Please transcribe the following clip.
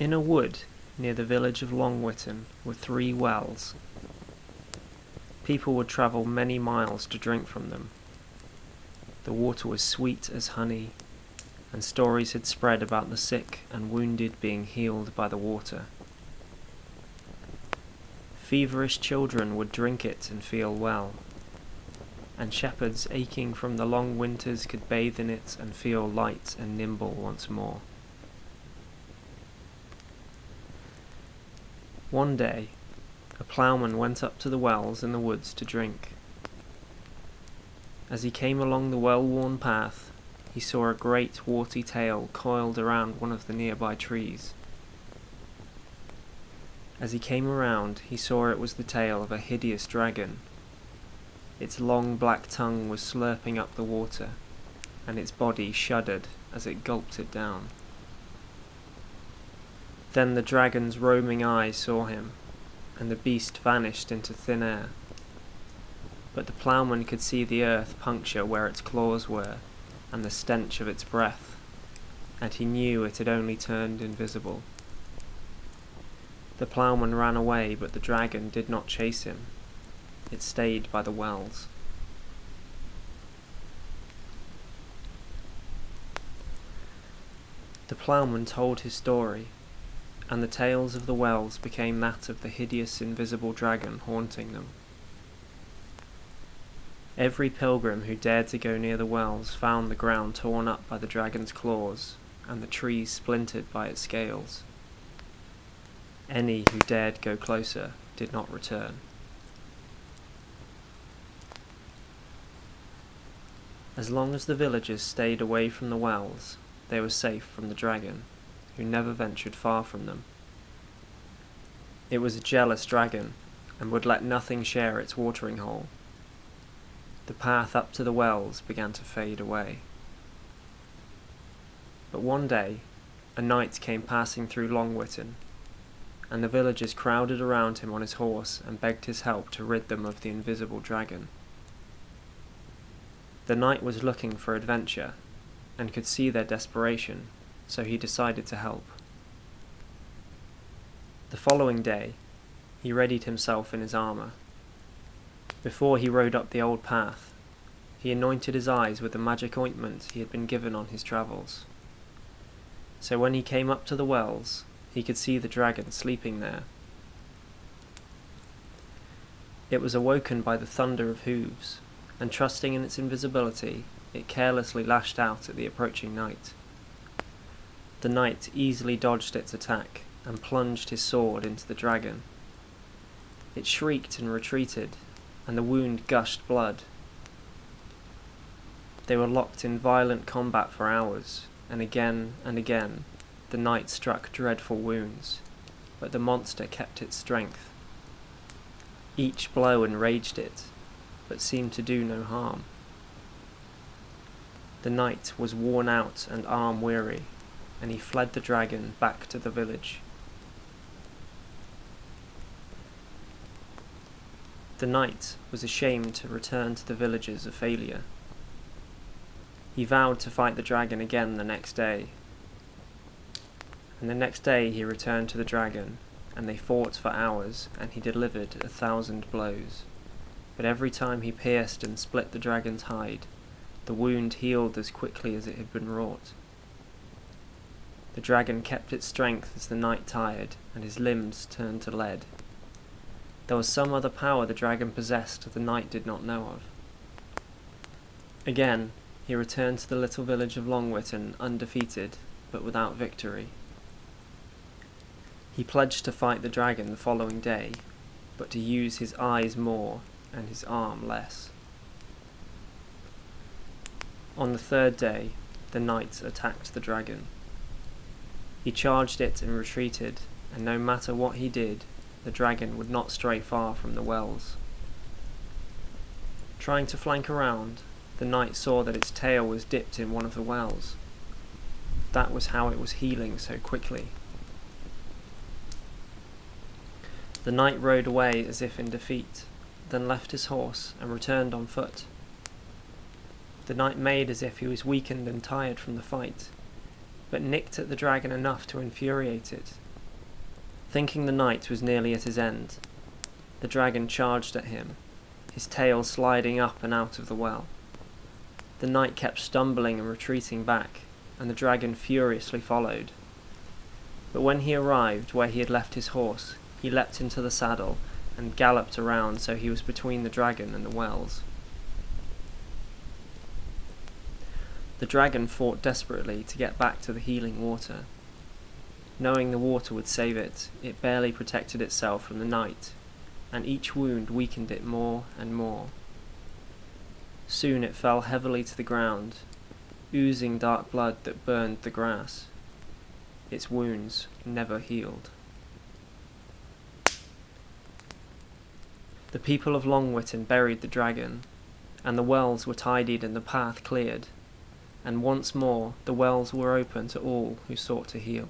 In a wood near the village of Longwitton were 3 wells. People would travel many miles to drink from them. The water was sweet as honey, and stories had spread about the sick and wounded being healed by the water. Feverish children would drink it and feel well, and shepherds aching from the long winters could bathe in it and feel light and nimble once more. One day, a ploughman went up to the wells in the woods to drink. As he came along the well-worn path, he saw a great warty tail coiled around one of the nearby trees. As he came around, he saw it was the tail of a hideous dragon. Its long black tongue was slurping up the water, and its body shuddered as it gulped it down. Then the dragon's roaming eyes saw him, and the beast vanished into thin air. But the ploughman could see the earth puncture where its claws were, and the stench of its breath, and he knew it had only turned invisible. The ploughman ran away, but the dragon did not chase him. It stayed by the wells. The ploughman told his story, and the tales of the wells became that of the hideous invisible dragon haunting them. Every pilgrim who dared to go near the wells found the ground torn up by the dragon's claws, and the trees splintered by its scales. Any who dared go closer did not return. As long as the villagers stayed away from the wells, they were safe from the dragon, who never ventured far from them. It was a jealous dragon, and would let nothing share its watering hole. The path up to the wells began to fade away. But one day, a knight came passing through Longwitton, and the villagers crowded around him on his horse and begged his help to rid them of the invisible dragon. The knight was looking for adventure, and could see their desperation, so he decided to help. The following day, he readied himself in his armour. Before he rode up the old path, he anointed his eyes with the magic ointment he had been given on his travels. So when he came up to the wells, he could see the dragon sleeping there. It was awoken by the thunder of hooves, and trusting in its invisibility, it carelessly lashed out at the approaching knight. The knight easily dodged its attack and plunged his sword into the dragon. It shrieked and retreated, and the wound gushed blood. They were locked in violent combat for hours, and again the knight struck dreadful wounds, but the monster kept its strength. Each blow enraged it, but seemed to do no harm. The knight was worn out and arm-weary, and he fled the dragon back to the village. The knight was ashamed to return to the village as a failure. He vowed to fight the dragon again the next day. And the next day he returned to the dragon, and they fought for hours, and he delivered 1,000 blows. But every time he pierced and split the dragon's hide, the wound healed as quickly as it had been wrought. The dragon kept its strength as the knight tired, and his limbs turned to lead. There was some other power the dragon possessed the knight did not know of. Again, he returned to the little village of Longwitton undefeated, but without victory. He pledged to fight the dragon the following day, but to use his eyes more and his arm less. On the 3rd day, the knight attacked the dragon. He charged it and retreated, and no matter what he did, the dragon would not stray far from the wells. Trying to flank around, the knight saw that its tail was dipped in one of the wells. That was how it was healing so quickly. The knight rode away as if in defeat, then left his horse and returned on foot. The knight made as if he was weakened and tired from the fight, but nicked at the dragon enough to infuriate it, Thinking the night was nearly at his end, the dragon charged at him, his tail sliding up and out of the well. The knight kept stumbling and retreating back, and the dragon furiously followed. But when he arrived where he had left his horse, he leapt into the saddle and galloped around so he was between the dragon and the wells. The dragon fought desperately to get back to the healing water. Knowing the water would save it, it barely protected itself from the knight, and each wound weakened it more and more. Soon it fell heavily to the ground, oozing dark blood that burned the grass. Its wounds never healed. The people of Longwitton buried the dragon, and the wells were tidied and the path cleared, and once more the wells were open to all who sought to heal.